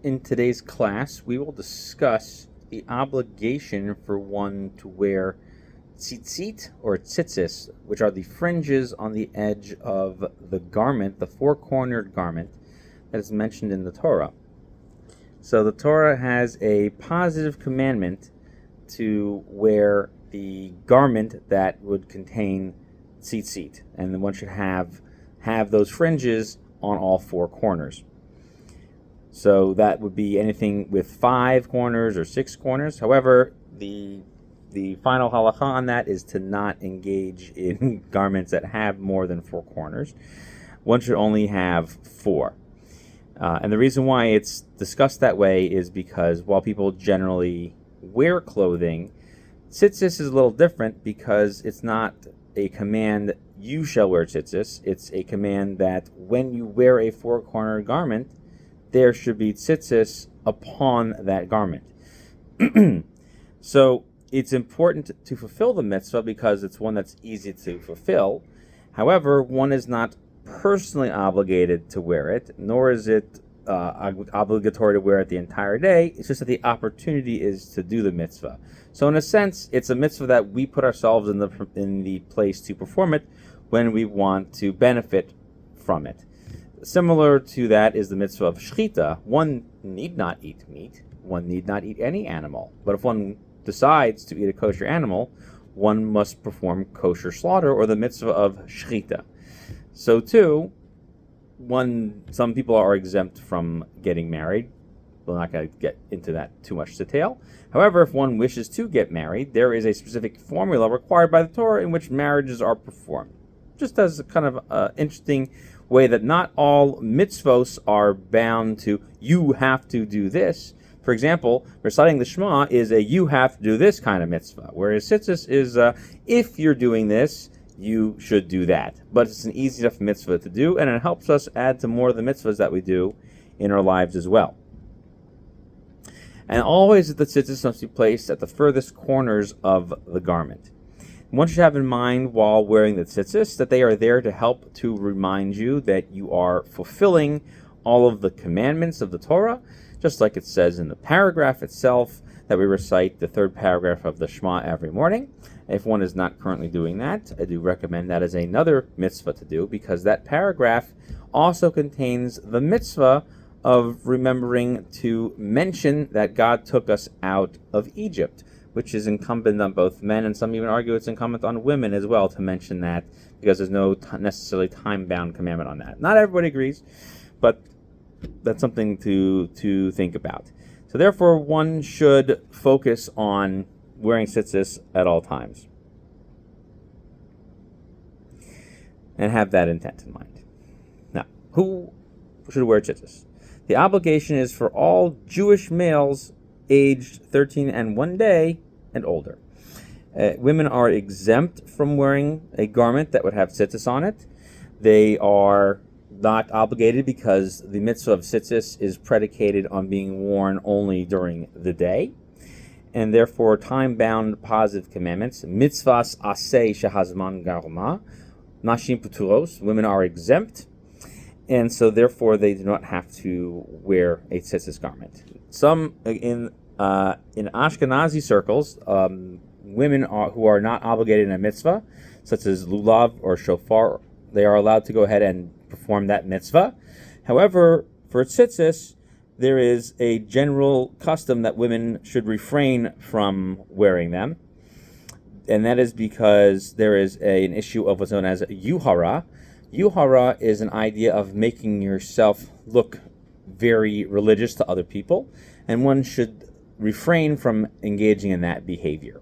In today's class, we will discuss the obligation for one to wear tzitzit or tzitzis, which are the fringes on the edge of the garment, the four-cornered garment that is mentioned in the Torah. So the Torah has a positive commandment to wear the garment that would contain tzitzit, and then one should have those fringes on all four corners. So that would be anything with 5 corners or 6 corners. However, the final halacha on that is to not engage in garments that have more than 4 corners. One should only have 4. And the reason why it's discussed that way is because while people generally wear clothing, tzitzis is a little different because it's not a command, you shall wear tzitzis. It's a command that when you wear a 4-cornered garment, there should be tzitzis upon that garment. So it's important to fulfill the mitzvah because it's one that's easy to fulfill. However, one is not personally obligated to wear it, nor is it obligatory to wear it the entire day. It's just that the opportunity is to do the mitzvah. So in a sense, it's a mitzvah that we put ourselves in the place to perform it when we want to benefit from it. Similar to that is the mitzvah of shechita. One need not eat meat. One need not eat any animal. But if one decides to eat a kosher animal, one must perform kosher slaughter or the mitzvah of shechita. So too, some people are exempt from getting married. We're not going to get into that too much detail. However, if one wishes to get married, there is a specific formula required by the Torah in which marriages are performed. Just as a kind of interesting way that not all mitzvos are bound to, you have to do this. For example, reciting the Shema is a you have to do this kind of mitzvah, whereas tzitzis is if you're doing this, you should do that. But it's an easy enough mitzvah to do, and it helps us add to more of the mitzvahs that we do in our lives as well. And always the tzitzis must be placed at the furthest corners of the garment. One should have in mind while wearing the tzitzis that they are there to help to remind you that you are fulfilling all of the commandments of the Torah, just like it says in the paragraph itself that we recite the 3rd paragraph of the Shema every morning. If one is not currently doing that, I do recommend that as another mitzvah to do, because that paragraph also contains the mitzvah of remembering to mention that God took us out of Egypt, which is incumbent on both men, and some even argue it's incumbent on women as well to mention that, because there's no necessarily time-bound commandment on that. Not everybody agrees, but that's something to think about. So therefore, one should focus on wearing tzitzis at all times and have that intent in mind. Now, who should wear tzitzis? The obligation is for all Jewish males aged 13 and 1 day and older. Women are exempt from wearing a garment that would have tzitzis on it. They are not obligated because the mitzvah of tzitzis is predicated on being worn only during the day, and therefore time-bound positive commandments, mitzvahs aseh shehazman garma, nashim puturos, women are exempt, and so therefore they do not have to wear a tzitzis garment. Some in Ashkenazi circles, women who are not obligated in a mitzvah, such as lulav or shofar, they are allowed to go ahead and perform that mitzvah. However, for tzitzis, there is a general custom that women should refrain from wearing them, and that is because there is an issue of what's known as yuhara. Yuhara is an idea of making yourself look very religious to other people, and one should refrain from engaging in that behavior.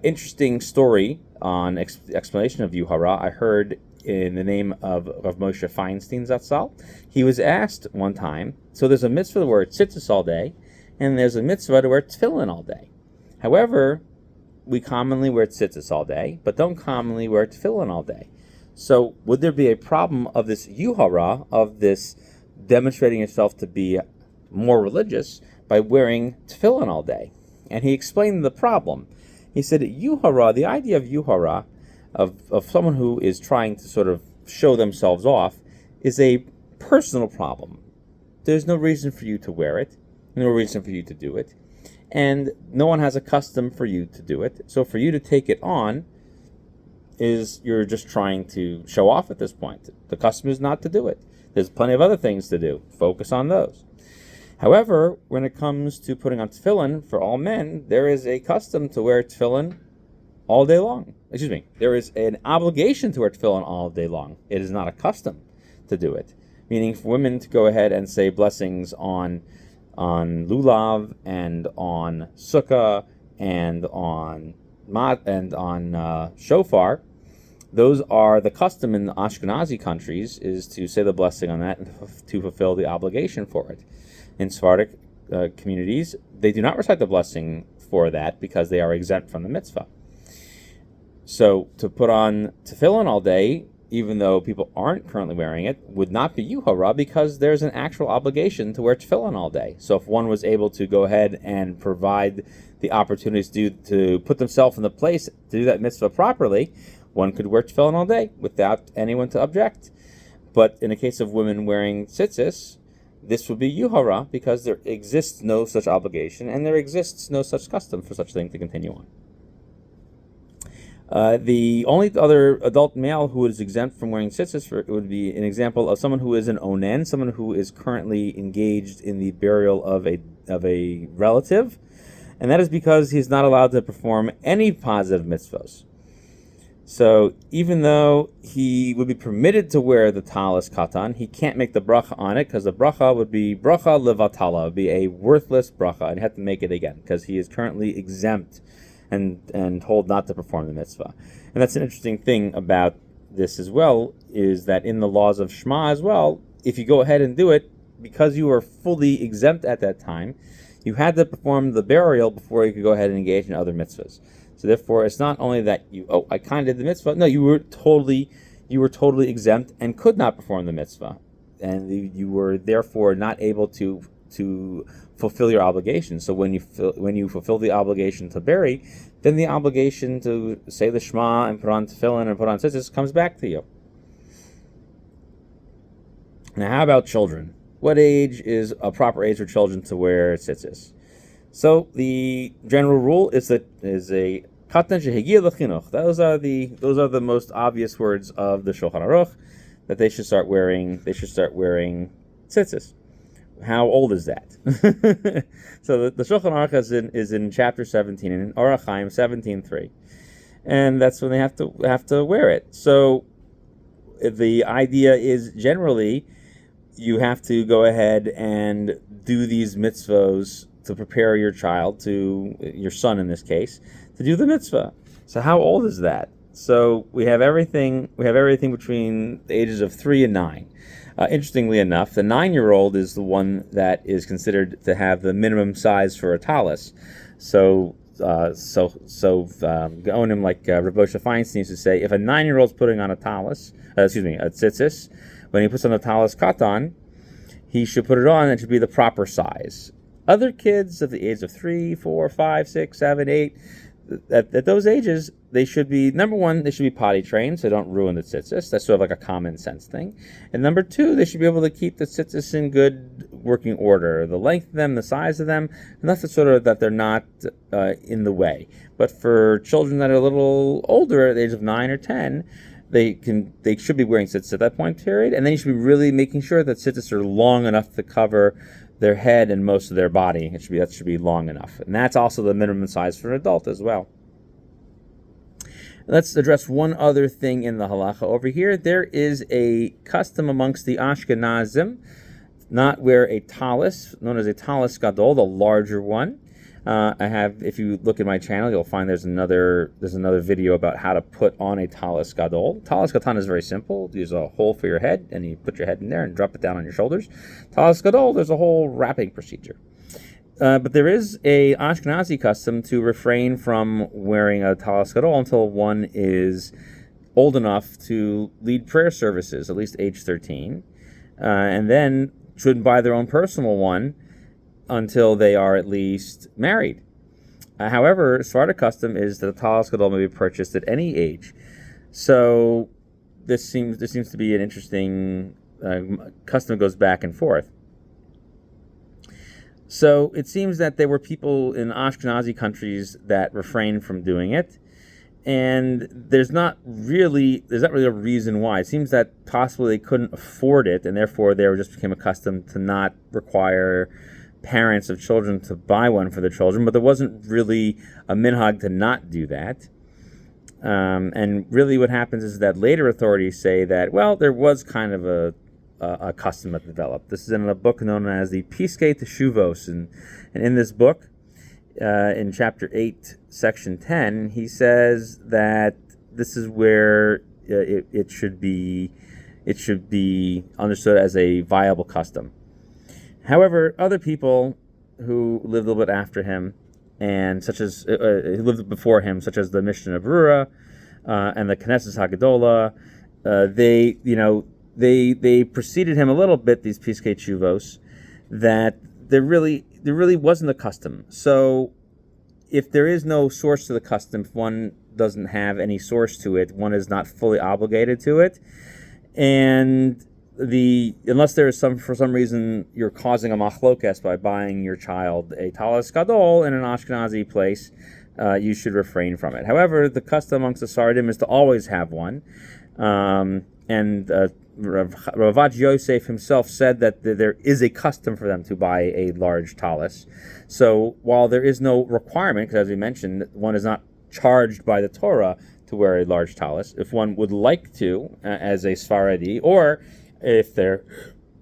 Interesting story on explanation of yuhara I heard in the name of Moshe Feinstein Zatzal. He was asked one time, so there's a mitzvah to wear tzitzis all day, and there's a mitzvah to wear tefillin all day. However, we commonly wear tzitzis all day, but don't commonly wear tefillin all day. So would there be a problem of this yuhara, of this demonstrating yourself to be more religious by wearing tefillin all day? And he explained the problem. He said, yuhara, the idea of yuhara, of someone who is trying to sort of show themselves off, is a personal problem. there's no reason for you to wear it, no reason for you to do it, and no one has a custom for you to do it. So for you to take it on is you're just trying to show off at this point. The custom is not to do it. There's plenty of other things to do. Focus on those. However, when it comes to putting on tefillin for all men, there is a custom to wear tefillin all day long. There is an obligation to wear tefillin all day long. It is not a custom to do it. Meaning for women to go ahead and say blessings on lulav and on sukkah and on shofar. Those are the custom in the Ashkenazi countries, is to say the blessing on that and to fulfill the obligation for it. In Sephardic communities, they do not recite the blessing for that because they are exempt from the mitzvah. So to put on tefillin all day, even though people aren't currently wearing it, would not be yuhara because there's an actual obligation to wear tefillin all day. So if one was able to go ahead and provide the opportunities to put themselves in the place to do that mitzvah properly, one could wear tefillin all day without anyone to object. But in the case of women wearing tzitzis, this would be yuhara because there exists no such obligation and there exists no such custom for such a thing to continue on. The only other adult male who is exempt from wearing tzitzis would be an example of someone who is an onen, someone who is currently engaged in the burial of a relative, and that is because he's not allowed to perform any positive mitzvos. So even though he would be permitted to wear the talis katan, he can't make the bracha on it because the bracha would be bracha levatala, would be a worthless bracha, and he'd have to make it again because he is currently exempt and told not to perform the mitzvah. And that's an interesting thing about this as well, is that in the laws of Shema as well, if you go ahead and do it, because you were fully exempt at that time, you had to perform the burial before you could go ahead and engage in other mitzvahs. So therefore, it's not only that I kind of did the mitzvah. No, you were totally exempt and could not perform the mitzvah, and you were therefore not able to fulfill your obligation. So when you fulfill the obligation to bury, then the obligation to say the Shema and put on tefillin and put on tzitzis comes back to you. Now, how about children? What age is a proper age for children to wear tzitzis? So the general rule is a katan shehigia lechinuch. Those are the most obvious words of the Shulchan Aruch, that they should start wearing tzitzis. How old is that? So the Shulchan Aruch is in chapter 17 in Orach Chaim 17:3, and that's when they have to wear it. So the idea is generally you have to go ahead and do these mitzvos to prepare your child, to your son in this case, to do the mitzvah. So how old is that? So we have everything between the ages of 3 and 9. Interestingly enough, the 9-year-old is the one that is considered to have the minimum size for a talis. So Gaonim like Rav Moshe Feinstein used to say, if a 9-year-old's putting on a tzitzis, when he puts on a talis katan, he should put it on, and it should be the proper size. Other kids at the age of 3, 4, 5, 6, 7, 8, at those ages, they should be, number one, they should be potty trained, so they don't ruin the tzitzis. That's sort of like a common sense thing. And number two, they should be able to keep the tzitzis in good working order, the length of them, the size of them, enough that they're not in the way. But for children that are a little older, at the age of 9 or 10, they should be wearing tzitzis at that point period, and then you should be really making sure that tzitzis are long enough to cover their head and most of their body. That should be long enough, and that's also the minimum size for an adult as well. Let's address one other thing in the halacha over here. There is a custom amongst the Ashkenazim not wear a talis, known as a talis gadol, the larger one. If you look at my channel, you'll find there's another video about how to put on a talis gadol. Talis katan is very simple. There's a hole for your head, and you put your head in there and drop it down on your shoulders. Talis gadol, there's a whole wrapping procedure. But there is a Ashkenazi custom to refrain from wearing a talis gadol until one is old enough to lead prayer services, at least age 13, and then shouldn't buy their own personal one until they are at least married. However, Sephardic custom is that the talis gadol may be purchased at any age. So this seems to be an interesting custom that goes back and forth. So it seems that there were people in Ashkenazi countries that refrained from doing it, and there's not really a reason why. It seems that possibly they couldn't afford it, and therefore they just became accustomed to not require parents of children to buy one for their children. But there wasn't really a minhag to not do that. And really, what happens is that later authorities say that, well, there was kind of a custom that developed. This is in a book known as the Piskei Teshuvos, and in this book, in chapter 8, section 10, he says that this is where it should be understood as a viable custom. However, other people who lived a little bit after him, and such as who lived before him, such as the Mishnah Berurah and the Knesset Hagadola, they preceded him a little bit. These Piskei Teshuvos, that there really wasn't a custom. So, if there is no source to the custom, if one doesn't have any source to it, one is not fully obligated to it, and unless there is for some reason you're causing a machlokes by buying your child a talis gadol in an Ashkenazi place, you should refrain from it. However, the custom amongst the Sardim is to always have one, and Ravad Yosef himself said that there is a custom for them to buy a large talis. So while there is no requirement, because as we mentioned, one is not charged by the Torah to wear a large talis, if one would like to, as a Sfaradi, or if there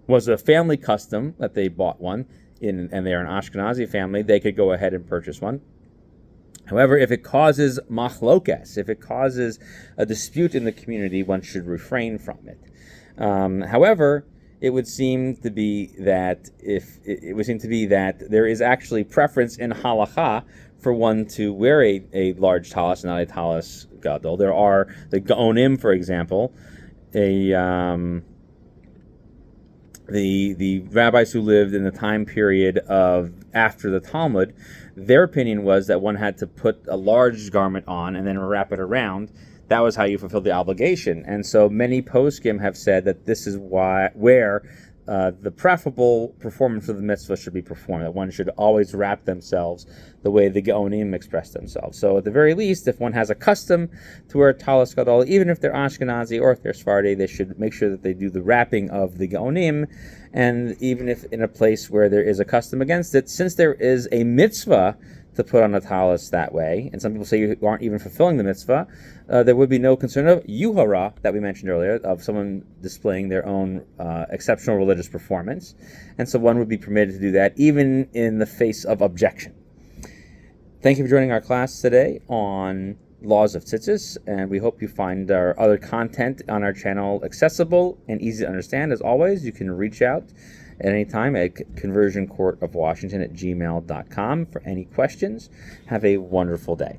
was a family custom that they bought one, and they're an Ashkenazi family, they could go ahead and purchase one. However, if it causes machlokes, if it causes a dispute in the community, one should refrain from it. However, it would seem to be that there is actually preference in halacha for one to wear a large talis, not a talis gadol. There are the gaonim, for example, the rabbis who lived in the time period of after the Talmud. Their opinion was that one had to put a large garment on and then wrap it around. That was how you fulfilled the obligation. And so many poskim have said that this is where the preferable performance of the mitzvah should be performed, that one should always wrap themselves the way the Gaonim express themselves. So at the very least, if one has a custom to wear a talis gadol, even if they're Ashkenazi or if they're Sephardi, they should make sure that they do the wrapping of the Gaonim. And even if in a place where there is a custom against it, since there is a mitzvah to put on a talis that way, and some people say you aren't even fulfilling the mitzvah, there would be no concern of yuhara, that we mentioned earlier, of someone displaying their own exceptional religious performance, and so one would be permitted to do that even in the face of objection. Thank you for joining our class today on Laws of Tzitzis, and we hope you find our other content on our channel accessible and easy to understand. As always, you can reach out at any time at conversioncourtofwashington@gmail.com for any questions. Have a wonderful day.